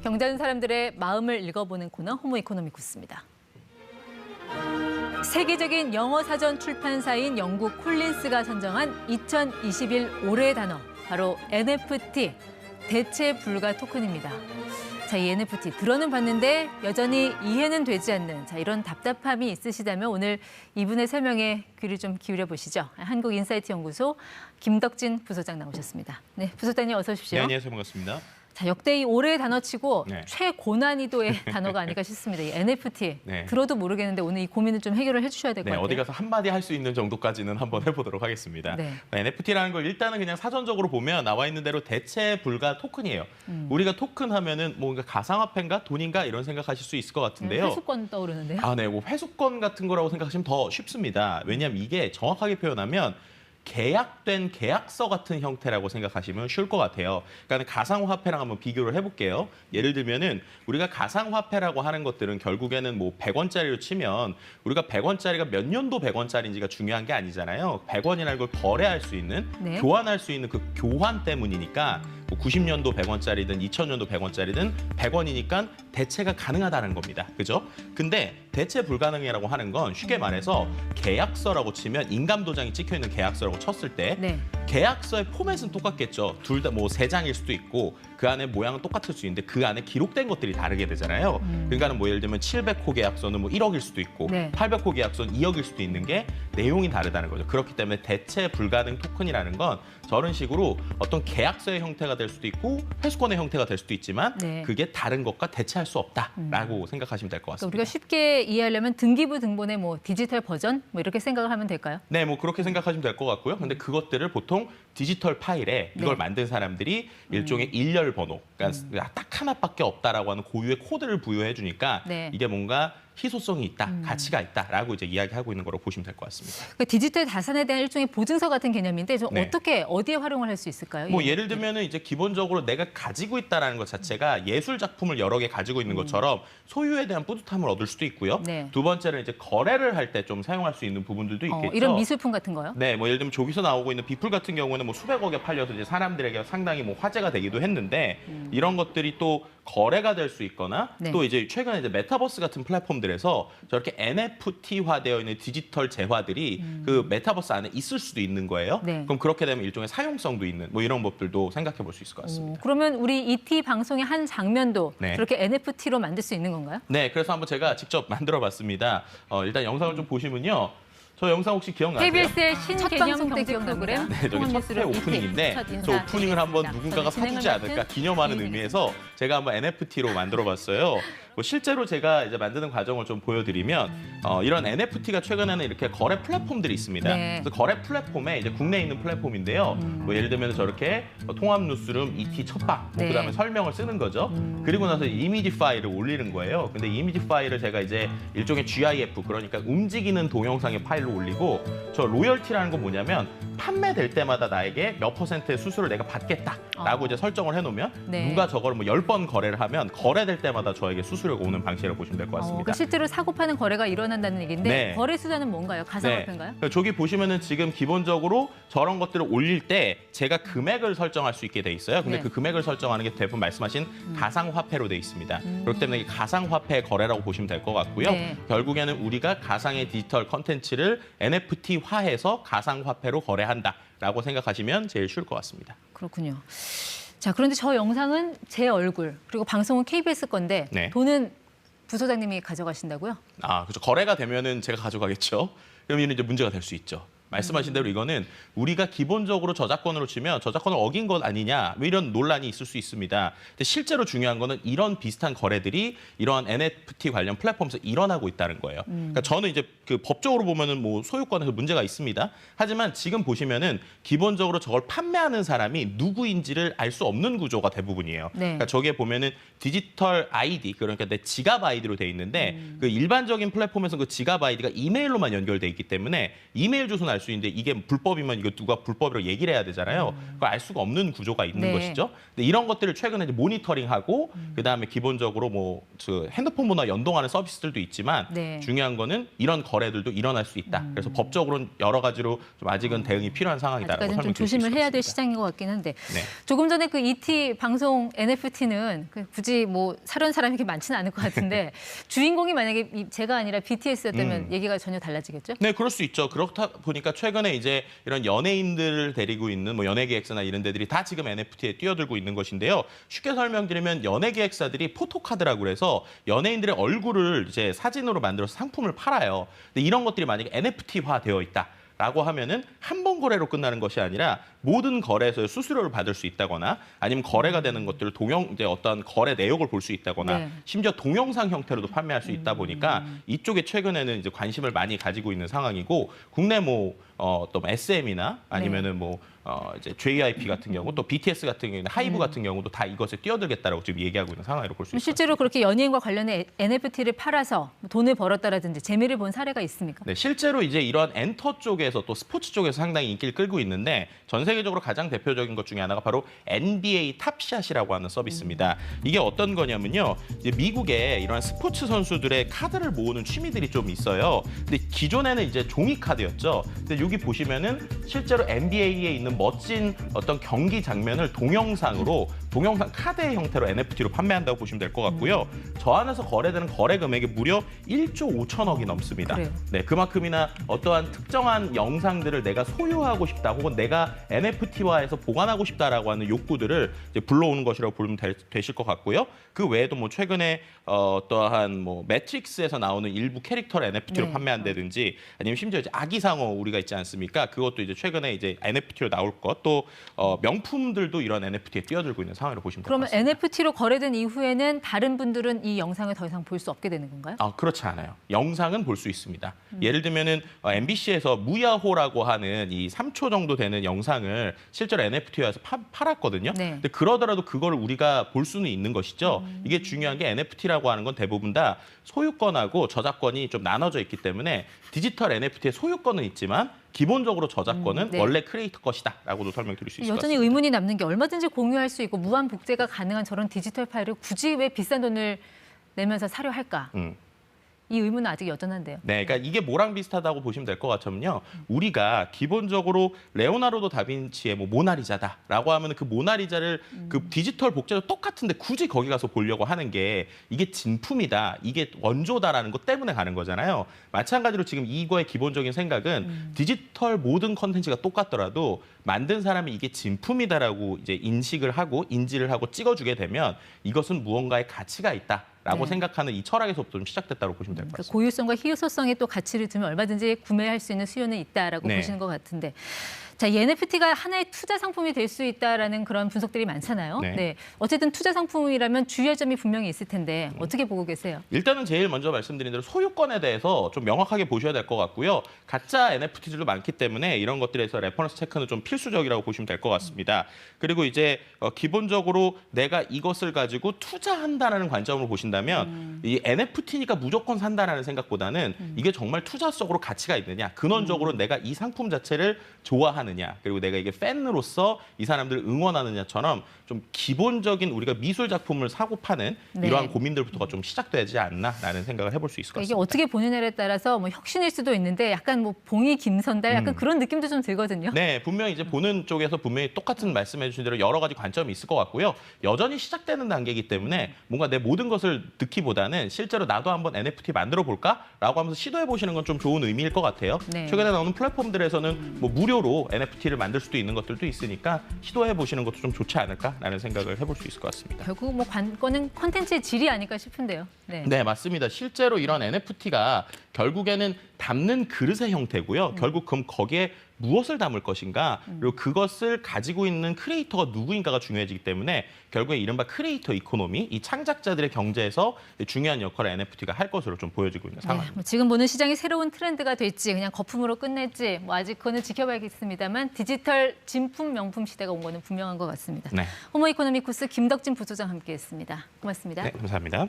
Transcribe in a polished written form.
경제하는 사람들의 마음을 읽어보는 코너 호모 이코노미쿠스입니다. 세계적인 영어 사전 출판사인 영국 콜린스가 선정한 2021 올해의 단어, 바로 NFT, 대체 불가 토큰입니다. 자, 이 NFT 들어는 봤는데 여전히 이해는 되지 않는 이런 답답함이 있으시다면 오늘 이분의 설명에 귀를 좀 기울여 보시죠. 한국인사이트 연구소 김덕진 부소장 나오셨습니다. 네, 부소장님 어서 오십시오. 네, 안녕하세요. 반갑습니다. 자, 역대 이 올해의 단어치고 네. 최고난이도의 단어가 아닐까 싶습니다. 이 NFT. 네. 들어도 모르겠는데 오늘 이 고민을 좀 해결을 해주셔야 될 것 네, 같아요. 어디 가서 한마디 할 수 있는 정도까지는 한번 해보도록 하겠습니다. 네. NFT라는 걸 일단은 그냥 사전적으로 보면 나와 있는 대로 대체 불가 토큰이에요. 우리가 토큰 하면은 뭔가 가상화폐인가 돈인가 이런 생각하실 수 있을 것 같은데요. 회수권 떠오르는데요. 네, 뭐 회수권 같은 거라고 생각하시면 더 쉽습니다. 왜냐하면 이게 정확하게 표현하면 계약된 계약서 같은 형태라고 생각하시면 쉬울 것 같아요. 그러니까 가상화폐랑 한번 비교를 해볼게요. 예를 들면은 우리가 가상화폐라고 하는 것들은 결국에는 뭐 100원짜리로 치면 우리가 100원짜리가 몇 년도 100원짜리인지가 중요한 게 아니잖아요. 100원이라는 걸 거래할 수 있는, 네. 교환할 수 있는 그 교환 때문이니까 뭐 90년도 100원짜리든 2000년도 100원짜리든 100원이니까 대체가 가능하다는 겁니다. 그죠? 근데 대체 불가능이라고 하는 건 쉽게 말해서 계약서라고 치면 인감 도장이 찍혀 있는 계약서라고 쳤을 때 네. 계약서의 포맷은 똑같겠죠. 둘 다 뭐 3장일 수도 있고 그 안에 모양은 똑같을 수 있는데 그 안에 기록된 것들이 다르게 되잖아요. 그러니까는 뭐 예를 들면 700호 계약서는 뭐 1억일 수도 있고 네. 800호 계약서는 2억일 수도 있는 게 내용이 다르다는 거죠. 그렇기 때문에 대체 불가능 토큰이라는 건 저런 식으로 어떤 계약서의 형태가 될 수도 있고 회수권의 형태가 될 수도 있지만 네. 그게 다른 것과 대체할 수 없다라고 생각하시면 될 것 그러니까 같습니다. 우리가 쉽게 이해하려면 등기부 등본의 뭐 디지털 버전 뭐 이렇게 생각을 하면 될까요? 네, 뭐 그렇게 생각하시면 될 것 같고요. 근데 그것들을 보통 디지털 파일에 이걸 네. 만든 사람들이 일종의 일렬 번호, 그러니까 딱 하나밖에 없다라고 하는 고유의 코드를 부여해 주니까 네. 이게 뭔가 희소성이 있다, 가치가 있다라고 이제 이야기하고 있는 거로 보시면 될 것 같습니다. 그러니까 디지털 자산에 대한 일종의 보증서 같은 개념인데 좀 네. 어떻게 어디에 활용을 할 수 있을까요? 뭐 이- 예를 들면은 이제 기본적으로 내가 가지고 있다라는 것 자체가 예술 작품을 여러 개 가지고 있는 것처럼 소유에 대한 뿌듯함을 얻을 수도 있고요. 네. 두 번째는 이제 거래를 할 때 좀 사용할 수 있는 부분들도 있겠죠. 이런 미술품 같은 거요? 네, 뭐 예를 들면 저기서 나오고 있는 비풀 같은 경우는 뭐 수백억에 팔려서 이제 사람들에게 상당히 뭐 화제가 되기도 했는데 이런 것들이 또 거래가 될 수 있거나 네. 또 이제 최근에 이제 메타버스 같은 플랫폼들에서 저렇게 NFT화되어 있는 디지털 재화들이 그 메타버스 안에 있을 수도 있는 거예요. 네. 그럼 그렇게 되면 일종의 사용성도 있는 뭐 이런 것들도 생각해 볼 수 있을 것 같습니다. 그러면 우리 ET 방송의 한 장면도 네. 그렇게 NFT로 만들 수 있는 건가요? 네, 그래서 한번 제가 직접 만들어 봤습니다. 일단 영상을 좀 보시면요. 저 영상 혹시 기억나세요? KBS의 첫 신개념 방송 때 경제 프로그램 기억납니다. 네, 저기 첫 회 오프닝인데 첫 인사 저 오프닝을 한번 드리겠습니다. 누군가가 저는 사주지 진행을 않을까 맡은 기념하는 이은혜입니다. 의미에서 제가 한번 NFT로 만들어봤어요. 뭐 실제로 제가 이제 만드는 과정을 좀 보여드리면 이런 NFT가 최근에는 이렇게 거래 플랫폼들이 있습니다. 네. 그래서 거래 플랫폼에 이제 국내에 있는 플랫폼인데요. 뭐 예를 들면 저렇게 통합 뉴스룸 ET 첫방, 뭐 네. 그다음에 설명을 쓰는 거죠. 그리고 나서 이미지 파일을 올리는 거예요. 근데 이미지 파일을 제가 이제 일종의 GIF, 그러니까 움직이는 동영상의 파일로 올리고 저 로열티라는 건 뭐냐면 판매될 때마다 나에게 몇 퍼센트의 수수료를 내가 받겠다라고 이제 설정을 해놓으면 네. 누가 저거를 뭐 10번 거래를 하면 거래될 때마다 저에게 수수료가 오는 방식이라고 보시면 될 것 같습니다. 그러니까 실제로 사고 파는 거래가 일어난다는 얘기인데 네. 거래 수단은 뭔가요? 가상화폐인가요? 그러니까 저기 보시면은 지금 기본적으로 저런 것들을 올릴 때 제가 금액을 설정할 수 있게 돼 있어요. 근데 네. 그 금액을 설정하는 게 대부분 말씀하신 가상화폐로 돼 있습니다. 그렇기 때문에 이게 가상화폐 거래라고 보시면 될 것 같고요. 네. 결국에는 우리가 가상의 디지털 컨텐츠를 NFT화해서 가상화폐로 거래한다라고 생각하시면 제일 쉬울 것 같습니다. 그렇군요. 자, 그런데 저 영상은 제 얼굴 그리고 방송은 KBS 건데 네. 돈은 부소장님이 가져가신다고요? 그렇죠. 거래가 되면은 제가 가져가겠죠. 그럼 이는 이제 문제가 될 수 있죠. 말씀하신 대로 이거는 우리가 기본적으로 저작권으로 치면 저작권을 어긴 것 아니냐 뭐 이런 논란이 있을 수 있습니다. 근데 실제로 중요한 거는 이런 비슷한 거래들이 이러한 NFT 관련 플랫폼에서 일어나고 있다는 거예요. 그러니까 저는 이제 그 법적으로 보면은 뭐 소유권에서 문제가 있습니다. 하지만 지금 보시면은 기본적으로 저걸 판매하는 사람이 누구인지를 알 수 없는 구조가 대부분이에요. 네. 그러니까 저기에 보면은 디지털 아이디, 그러니까 내 지갑 아이디로 돼 있는데 그 일반적인 플랫폼에서 그 지갑 아이디가 이메일로만 연결돼 있기 때문에 이메일 주소는 알 수 수 있는데 이게 불법이면 이거 누가 불법이라고 얘기를 해야 되잖아요. 그걸 알 수가 없는 구조가 있는 네. 것이죠. 근데 이런 것들을 최근에 이제 모니터링하고 그다음에 기본적으로 뭐 핸드폰보다 연동하는 서비스들도 있지만 네. 중요한 거는 이런 거래들도 일어날 수 있다. 그래서 법적으로는 여러 가지로 좀 아직은 대응이 필요한 상황이다라고 아직까지는 좀 설명드릴 수 있을 조심을 것 해야 될 같습니다. 시장인 것 같긴 한데 네. 조금 전에 그 ET 방송 NFT는 굳이 뭐 사려는 사람이 그렇게 많지는 않을 것 같은데 주인공이 만약에 제가 아니라 BTS였다면 얘기가 전혀 달라지겠죠? 네, 그럴 수 있죠. 그렇다 보니까 최근에 이제 이런 연예인들을 데리고 있는 뭐 연예기획사나 이런 데들이 다 지금 NFT에 뛰어들고 있는 것인데요. 쉽게 설명드리면 연예기획사들이 포토카드라고 그래서 연예인들의 얼굴을 이제 사진으로 만들어서 상품을 팔아요. 근데 이런 것들이 만약에 NFT화 되어 있다. 라고 하면은 한 번 거래로 끝나는 것이 아니라 모든 거래에서 수수료를 받을 수 있다거나 아니면 거래가 되는 것들을 이제 어떤 거래 내역을 볼 수 있다거나 네. 심지어 동영상 형태로도 판매할 수 있다 보니까 이쪽에 최근에는 이제 관심을 많이 가지고 있는 상황이고 국내 또 SM이나 아니면은 이제 JYP 같은 경우 또 BTS 같은 경우는 하이브 같은 경우도 다 이것에 뛰어들겠다라고 지금 얘기하고 있는 상황이라고 볼 수 있습니다. 실제로 그렇게 연예인과 관련해 NFT를 팔아서 돈을 벌었다라든지 재미를 본 사례가 있습니까? 네, 실제로 이제 이런 엔터 쪽에서 또 스포츠 쪽에서 상당히 인기를 끌고 있는데 전 세계적으로 가장 대표적인 것 중에 하나가 바로 NBA 탑샷이라고 하는 서비스입니다. 이게 어떤 거냐면요. 이제 미국에 이런 스포츠 선수들의 카드를 모으는 취미들이 좀 있어요. 근데 기존에는 이제 종이 카드였죠. 근데 여기 보시면은 실제로 NBA에 있는 멋진 어떤 경기 장면을 동영상 카드의 형태로 NFT로 판매한다고 보시면 될 것 같고요. 저 안에서 거래되는 거래 금액이 무려 1조 5천억이 넘습니다. 그래요? 네, 그만큼이나 어떠한 특정한 영상들을 내가 소유하고 싶다 혹은 내가 NFT화해서 보관하고 싶다라고 하는 욕구들을 이제 불러오는 것이라고 보면 되실 것 같고요. 그 외에도 뭐 최근에 어떠한 뭐 매트릭스에서 나오는 일부 캐릭터를 NFT로 네. 판매한다든지 아니면 심지어 이제 아기상어 우리가 있지 않습니까? 그것도 이제 최근에 이제 NFT로 나올 것 또 명품들도 이런 NFT에 뛰어들고 있는 상황으로 보시면 될 것 그러면 같습니다. NFT로 거래된 이후에는 다른 분들은 이 영상을 더 이상 볼 수 없게 되는 건가요? 그렇지 않아요. 영상은 볼 수 있습니다. 예를 들면은 MBC에서 무야호라고 하는 이 3초 정도 되는 영상을 실제로 NFT화해서 팔았거든요. 네. 근데 그러더라도 그걸 우리가 볼 수는 있는 것이죠. 이게 중요한 게 NFT라고 하는 건 대부분 다 소유권하고 저작권이 좀 나눠져 있기 때문에 디지털 NFT의 소유권은 있지만 기본적으로 저작권은 네. 원래 크리에이터 것이다라고도 설명드릴 수 있을 것 여전히 같습니다. 의문이 남는 게 얼마든지 공유할 수 있고 무한 복제가 가능한 저런 디지털 파일을 굳이 왜 비싼 돈을 내면서 사려 할까? 이 의문은 아직 여전한데요. 네, 그러니까 이게 뭐랑 비슷하다고 보시면 될 것 같으면요. 우리가 기본적으로 레오나르도 다빈치의 뭐 모나리자다라고 하면 그 모나리자를 그 디지털 복제도 똑같은데 굳이 거기 가서 보려고 하는 게 이게 진품이다, 이게 원조다라는 것 때문에 가는 거잖아요. 마찬가지로 지금 이거의 기본적인 생각은 디지털 모든 컨텐츠가 똑같더라도 만든 사람이 이게 진품이다라고 이제 인식을 하고 인지를 하고 찍어주게 되면 이것은 무언가의 가치가 있다. 라고 네. 생각하는 이 철학에서부터 좀 시작됐다고 보시면 될 것 그러니까 같습니다. 고유성과 희소성에 또 가치를 두면 얼마든지 구매할 수 있는 수요는 있다라고 네. 보시는 것 같은데, 자, 이 NFT가 하나의 투자 상품이 될 수 있다라는 그런 분석들이 많잖아요. 네. 어쨌든 투자 상품이라면 주의할 점이 분명히 있을 텐데 어떻게 보고 계세요? 일단은 제일 먼저 말씀드린 대로 소유권에 대해서 좀 명확하게 보셔야 될 것 같고요. 가짜 NFT들도 많기 때문에 이런 것들에서 레퍼런스 체크는 좀 필수적이라고 보시면 될 것 같습니다. 그리고 이제 기본적으로 내가 이것을 가지고 투자한다라는 관점으로 보신다면 이 NFT니까 무조건 산다라는 생각보다는 이게 정말 투자적으로 가치가 있느냐, 근원적으로 내가 이 상품 자체를 좋아하느냐, 그리고 내가 이게 팬으로서 이 사람들을 응원하느냐처럼 좀 기본적인 우리가 미술 작품을 사고 파는 네. 이러한 고민들부터가 좀 시작되지 않나라는 생각을 해볼 수 있을 것 이게 같습니다. 어떻게 보느냐에 따라서 뭐 혁신일 수도 있는데 약간 뭐 봉이 김선달 약간 그런 느낌도 좀 들거든요. 네, 분명히 이제 보는 쪽에서 분명히 똑같은 말씀해 주신 대로 여러 가지 관점이 있을 것 같고요. 여전히 시작되는 단계이기 때문에 뭔가 내 모든 것을 듣기보다는 실제로 나도 한번 NFT 만들어 볼까라고 하면서 시도해 보시는 건 좀 좋은 의미일 것 같아요. 네. 최근에 나오는 플랫폼들에서는 뭐 무료로 NFT를 만들 수도 있는 것들도 있으니까 시도해 보시는 것도 좀 좋지 않을까라는 생각을 해볼 수 있을 것 같습니다. 결국 뭐 관건은 콘텐츠의 질이 아닐까 싶은데요. 네. 네, 맞습니다. 실제로 이런 NFT가 결국에는 담는 그릇의 형태고요. 결국 그럼 거기에 무엇을 담을 것인가, 그리고 그것을 가지고 있는 크리에이터가 누구인가가 중요해지기 때문에 결국에 이른바 크리에이터 이코노미, 이 창작자들의 경제에서 중요한 역할을 NFT가 할 것으로 좀 보여지고 있는 상황입니다. 뭐 지금 보는 시장이 새로운 트렌드가 될지 그냥 거품으로 끝낼지 뭐 아직 그거는 지켜봐야겠습니다만 디지털 진품 명품 시대가 온 거는 분명한 것 같습니다. 네. 호모이코노미쿠스 김덕진 부소장 함께했습니다. 고맙습니다. 네, 감사합니다.